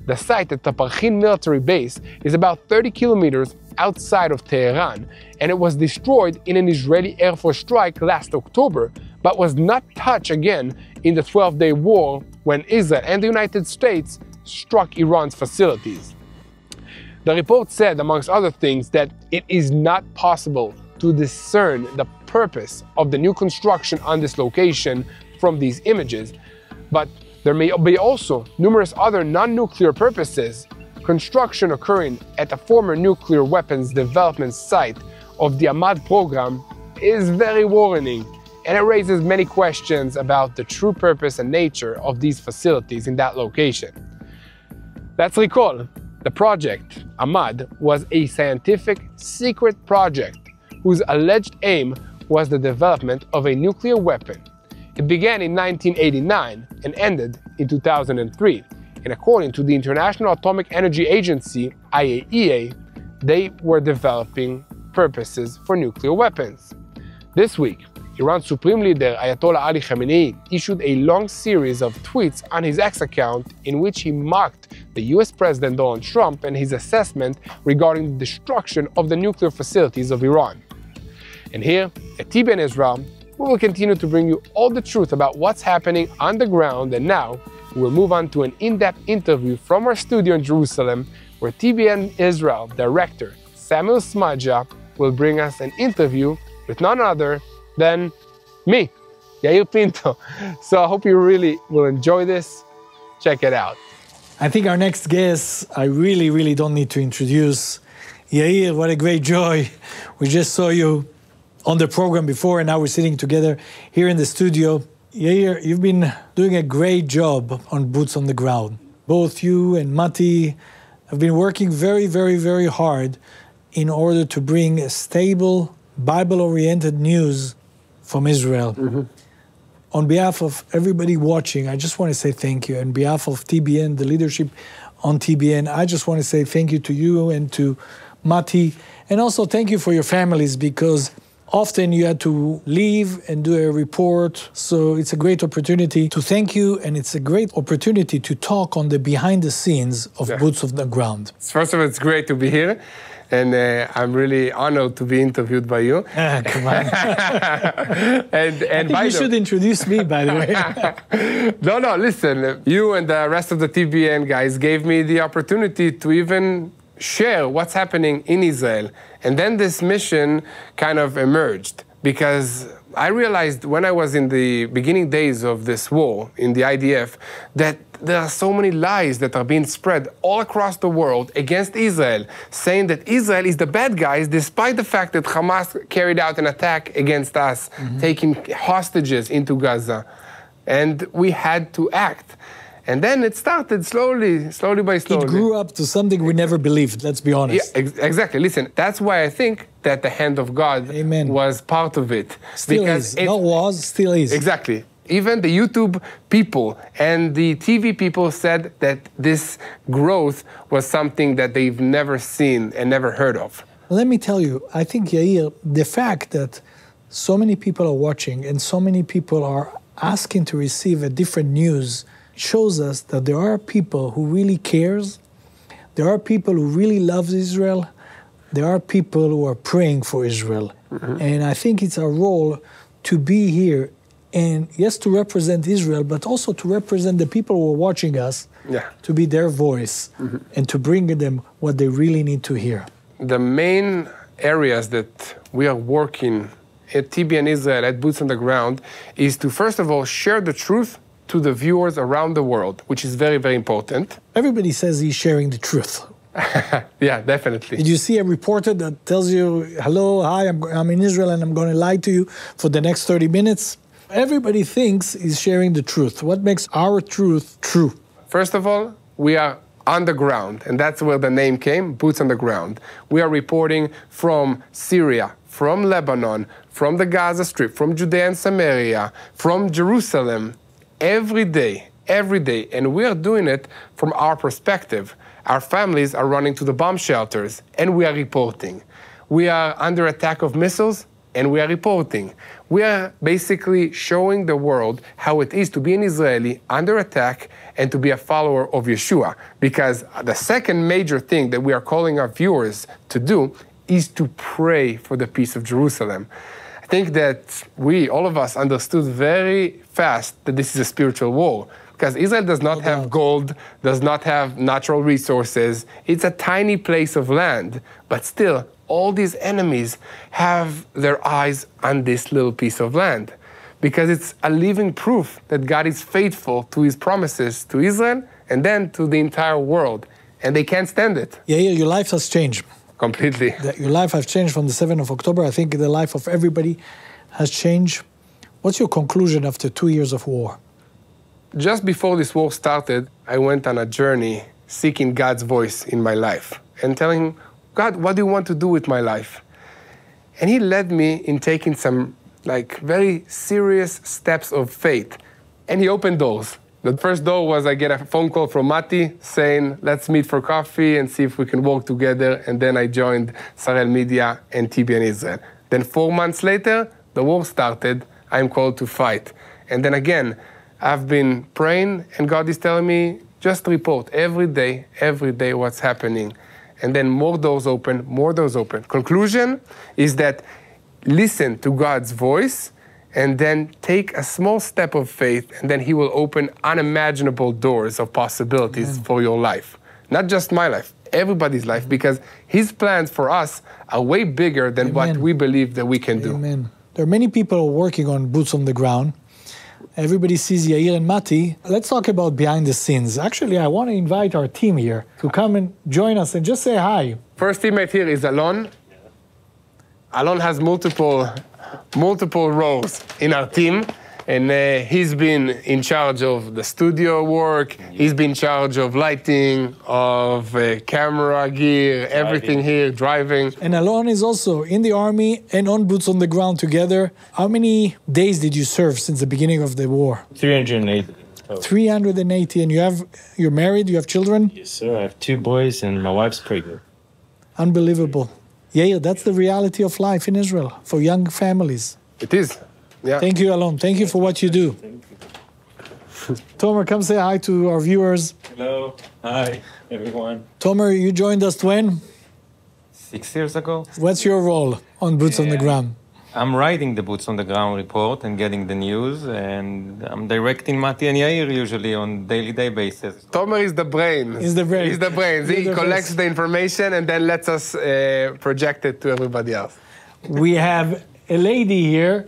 The site at the Parchin military base is about 30 kilometers outside of Tehran, and it was destroyed in an Israeli Air Force strike last October, but was not touched again in the 12-day war when Israel and the United States struck Iran's facilities. The report said, amongst other things, that it is not possible to discern the purpose of the new construction on this location from these images, but there may be also numerous other non-nuclear purposes. Construction occurring at a former nuclear weapons development site of the Ahmad program is very worrying, and it raises many questions about the true purpose and nature of these facilities in that location. Let's recall, the project, Ahmad, was a scientific secret project whose alleged aim was the development of a nuclear weapon. It began in 1989 and ended in 2003, and according to the International Atomic Energy Agency, IAEA, they were developing purposes for nuclear weapons. This week, Iran's Supreme Leader Ayatollah Ali Khamenei issued a long series of tweets on his X account in which he mocked the US President Donald Trump and his assessment regarding the destruction of the nuclear facilities of Iran. And here, at TBN Israel, we will continue to bring you all the truth about what's happening on the ground, and now we'll move on to an in-depth interview from our studio in Jerusalem, where TBN Israel director Samuel Smadja will bring us an interview with none other than me, Yair Pinto. So I hope you really will enjoy this. Check it out. I think our next guest, I really don't need to introduce. Yair, what a great joy. We just saw you on the program before, and now we're sitting together here in the studio. Yair, you've been doing a great job on Boots on the Ground. Both you and Mati have been working very hard in order to bring a stable, Bible-oriented news from Israel. Mm-hmm. On behalf of everybody watching, I just want to say thank you. On behalf of TBN, the leadership on TBN, I just want to say thank you to you and to Mati, and also thank you for your families, because often you had to leave and do a report, so it's a great opportunity to thank you, and it's a great opportunity to talk on the behind the scenes of Boots on the Ground. First of all, it's great to be here, and I'm really honored to be interviewed by you. Come on. and I think you should introduce me, by the way. No, listen, you and the rest of the TBN guys gave me the opportunity to even share what's happening in Israel. And then this mission kind of emerged because I realized when I was in the beginning days of this war in the IDF that there are so many lies that are being spread all across the world against Israel, saying that Israel is the bad guys despite the fact that Hamas carried out an attack against us, taking hostages into Gaza. And we had to act. And then it started slowly by slowly. It grew up to something we never believed, let's be honest. Yeah, exactly. Listen, that's why I think that the hand of God was part of it. Still because is. Not was, still is. Exactly. Even the YouTube people and the TV people said that this growth was something that they've never seen and never heard of. Let me tell you, I think, Yair, the fact that so many people are watching and so many people are asking to receive a different news shows us that there are people who really cares. There are people who really love Israel. There are people who are praying for Israel. And I think it's our role to be here and, yes, to represent Israel, but also to represent the people who are watching us, to be their voice and to bring them what they really need to hear. The main areas that we are working at TBN Israel, at Boots on the Ground, is to, first of all, share the truth to the viewers around the world, which is very, very important. Everybody says he's sharing the truth. Yeah, definitely. Did you see a reporter that tells you, hello, hi, I'm in Israel and I'm going to lie to you for the next 30 minutes? Everybody thinks he's sharing the truth. What makes our truth true? First of all, we are on the ground, and that's where the name came, Boots on the Ground. We are reporting from Syria, from Lebanon, from the Gaza Strip, from Judea and Samaria, from Jerusalem, every day, and we are doing it from our perspective. Our families are running to the bomb shelters, and we are reporting. We are under attack of missiles, and we are reporting. We are basically showing the world how it is to be an Israeli under attack and to be a follower of Yeshua. Because the second major thing that we are calling our viewers to do is to pray for the peace of Jerusalem. I think that we, all of us, understood very fast that this is a spiritual war. Because Israel does not have gold, does not have natural resources. It's a tiny place of land. But still, all these enemies have their eyes on this little piece of land. Because it's a living proof that God is faithful to his promises to Israel and then to the entire world. And they can't stand it. Yair, your life has changed. Completely. Your life has changed from the 7th of October. I think the life of everybody has changed. What's your conclusion after 2 years of war? Just before this war started, I went on a journey seeking God's voice in my life and telling him, God, what do you want to do with my life? And he led me in taking some very serious steps of faith. And he opened doors. The first door was I get a phone call from Mati saying, let's meet for coffee and see if we can work together. And then I joined Sarel Media and TBN Israel. Then 4 months later, the war started. I'm called to fight. And then again, I've been praying and God is telling me, just report every day what's happening. And then more doors open, more doors open. Conclusion is that listen to God's voice and then take a small step of faith, and then he will open unimaginable doors of possibilities for your life. Not just my life, everybody's life, because his plans for us are way bigger than what we believe that we can do. Amen. There are many people working on Boots on the Ground. Everybody sees Yair and Mati. Let's talk about behind the scenes. Actually, I want to invite our team here to come and join us and just say hi. First teammate here is Alon. Alon has multiple roles in our team, and he's been in charge of the studio work. He's been in charge of lighting, of camera gear, everything here, driving. And Alon is also in the army and on Boots on the Ground together. How many days did you serve since the beginning of the war? 380. 380, and you're married, you have children? Yes, sir. I have 2 boys, and my wife's pregnant. Unbelievable. Yeah, that's the reality of life in Israel for young families. It is, yeah. Thank you, Alon. Thank you for what you do. Tomer, come say hi to our viewers. Hello. Hi, everyone. Tomer, you joined us when? 6 years ago. What's your role on Boots on the Ground? I'm writing the Boots on the Ground report and getting the news, and I'm directing Mati and Yair usually on daily basis. Tomer is the brain. He's the brain. He's the brain. He collects the information and then lets us project it to everybody else. We have a lady here.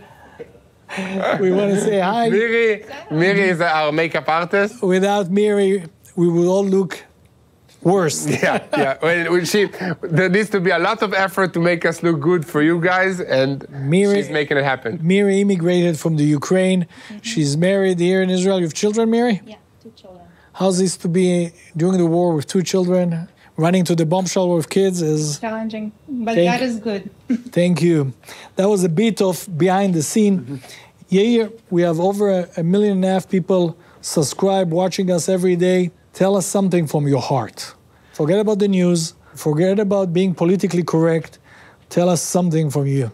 We want to say hi. Miri is our makeup artist. Without Miri, we would all look worse. Yeah. There needs to be a lot of effort to make us look good for you guys, and she's making it happen. Miri immigrated from the Ukraine. She's married here in Israel. You have children, Miri? Yeah, 2 children. How's this to be during the war with 2 children? Running to the bomb shelter with kids is... Challenging, but God is good. Thank you. That was a bit of behind the scene. Yair, we have over 1.5 million people subscribe, watching us every day. Tell us something from your heart. Forget about the news. Forget about being politically correct. Tell us something from you.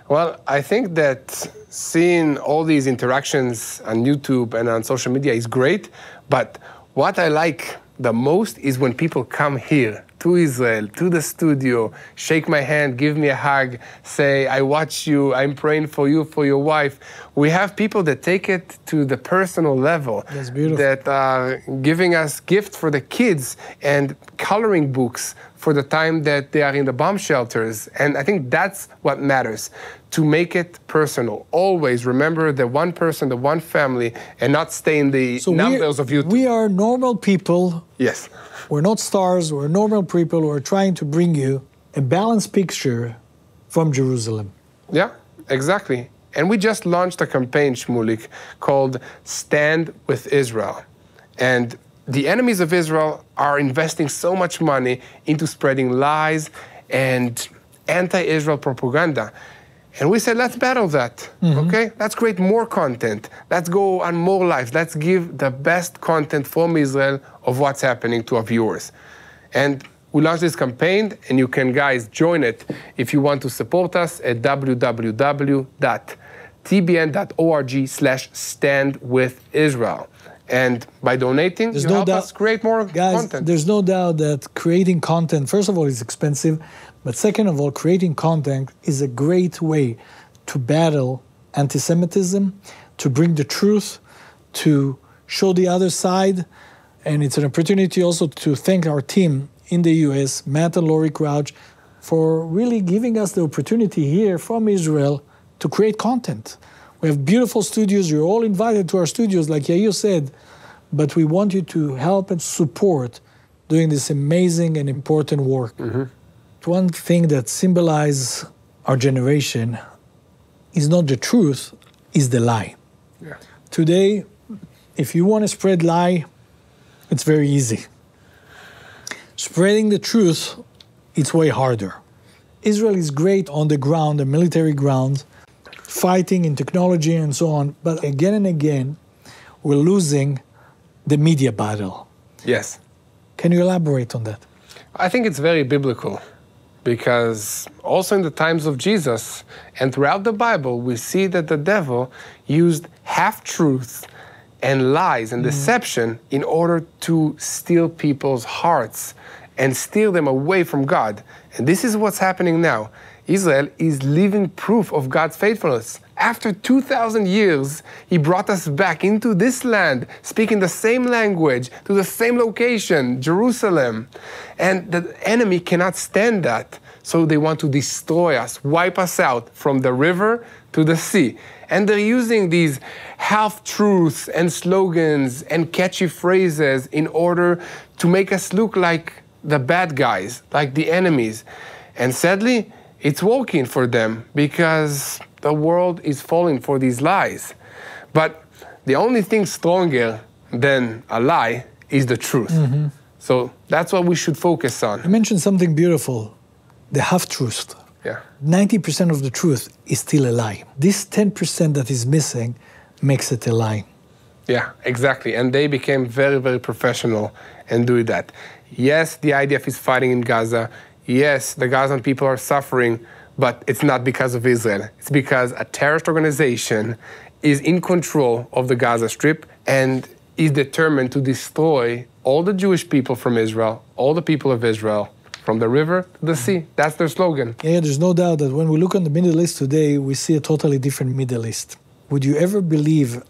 Well, I think that seeing all these interactions on YouTube and on social media is great, but what I like the most is when people come here to Israel, to the studio, shake my hand, give me a hug, say, I watch you, I'm praying for you, for your wife. We have people that take it to the personal level. That's beautiful. That are giving us gifts for the kids and coloring books for the time that they are in the bomb shelters. And I think that's what matters, to make it personal. Always remember the one person, the one family, and not stay in the numbers of YouTube. We are normal people. Yes. We're not stars, we're normal people who are trying to bring you a balanced picture from Jerusalem. Yeah, exactly. And we just launched a campaign, Shmulik, called Stand with Israel. And the enemies of Israel are investing so much money into spreading lies and anti-Israel propaganda. And we said, let's battle that, okay? Let's create more content. Let's go on more lives. Let's give the best content from Israel of what's happening to our viewers. And we launched this campaign, and you can, guys, join it if you want to support us at www.tbn.org/standwithisrael. And by donating, you help us create more content. There's no doubt that creating content, first of all, is expensive. But second of all, creating content is a great way to battle anti-Semitism, to bring the truth, to show the other side. And it's an opportunity also to thank our team in the US, Matt and Lori Crouch, for really giving us the opportunity here from Israel to create content. We have beautiful studios. You're all invited to our studios, like Yair said. But we want you to help and support doing this amazing and important work. One thing that symbolizes our generation is not the truth, is the lie. Yeah. Today, if you want to spread lie, it's very easy. Spreading the truth, it's way harder. Israel is great on the ground, the military ground, fighting in technology and so on, but again and again, we're losing the media battle. Yes. Can you elaborate on that? I think it's very biblical. Because also in the times of Jesus and throughout the Bible, we see that the devil used half-truths and lies and deception in order to steal people's hearts and steal them away from God. And this is what's happening now. Israel is living proof of God's faithfulness. After 2,000 years, He brought us back into this land, speaking the same language, to the same location, Jerusalem. And the enemy cannot stand that. So they want to destroy us, wipe us out from the river to the sea. And they're using these half-truths and slogans and catchy phrases in order to make us look like the bad guys, like the enemies. And sadly, it's working for them because the world is falling for these lies. But the only thing stronger than a lie is the truth. So that's what we should focus on. You mentioned something beautiful, the half-truth. Yeah. 90% of the truth is still a lie. This 10% that is missing makes it a lie. Yeah, exactly. And they became very, very professional in doing that. Yes, the IDF is fighting in Gaza. Yes, the Gazan people are suffering, but it's not because of Israel. It's because a terrorist organization is in control of the Gaza Strip and is determined to destroy all the Jewish people from Israel, all the people of Israel, from the river to the sea. That's their slogan. Yeah, there's no doubt that when we look on the Middle East today, we see a totally different Middle East. Would you ever believe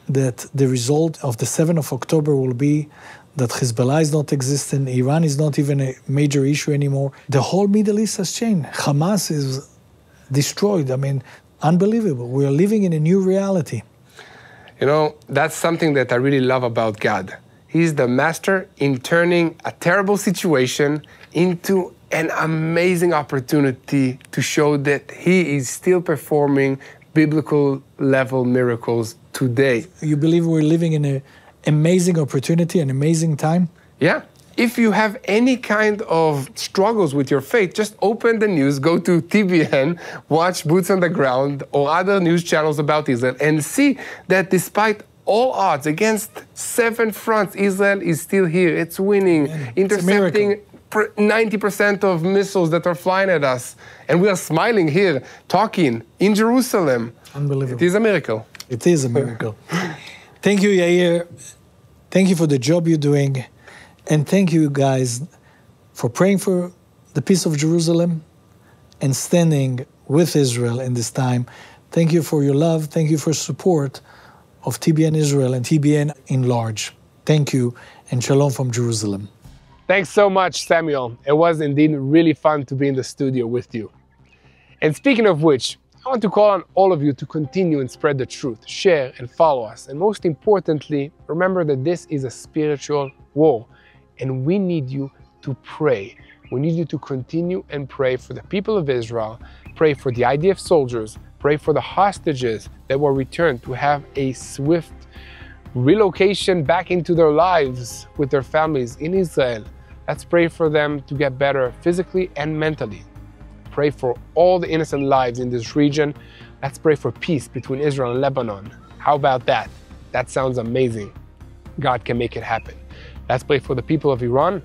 that the result of the 7th of October will be that Hezbollah is not existent, Iran is not even a major issue anymore? The whole Middle East has changed. Hamas is destroyed. I mean, unbelievable. We are living in a new reality. You know, that's something that I really love about God. He's the master in turning a terrible situation into an amazing opportunity to show that He is still performing biblical level miracles today. You believe we're living in an amazing opportunity, an amazing time? Yeah. If you have any kind of struggles with your faith, just open the news, go to TBN, watch Boots on the Ground or other news channels about Israel, and see that despite all odds against 7 fronts, Israel is still here. It's winning, intercepting 90% of missiles that are flying at us. And we are smiling here, talking in Jerusalem. Unbelievable. It is a miracle. It is a miracle. Thank you, Yair. Thank you for the job you're doing. And thank you, guys, for praying for the peace of Jerusalem and standing with Israel in this time. Thank you for your love. Thank you for support of TBN Israel and TBN in large. Thank you, and shalom from Jerusalem. Thanks so much, Samuel. It was indeed really fun to be in the studio with you. And speaking of which, I want to call on all of you to continue and spread the truth, share and follow us. And most importantly, remember that this is a spiritual war, and we need you to pray. We need you to continue and pray for the people of Israel, pray for the IDF soldiers, pray for the hostages that were returned to have a swift relocation back into their lives with their families in Israel. Let's pray for them to get better physically and mentally. Pray for all the innocent lives in this region. Let's pray for peace between Israel and Lebanon. How about that? That sounds amazing. God can make it happen. Let's pray for the people of Iran,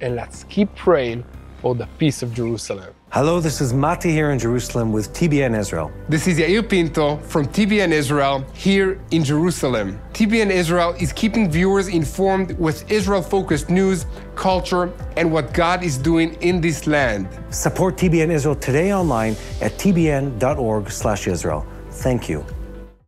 and let's keep praying for the peace of Jerusalem. Hello, this is Mati here in Jerusalem with TBN Israel. This is Yair Pinto from TBN Israel here in Jerusalem. TBN Israel is keeping viewers informed with Israel-focused news, culture, and what God is doing in this land. Support TBN Israel today online at tbn.org/Israel. Thank you.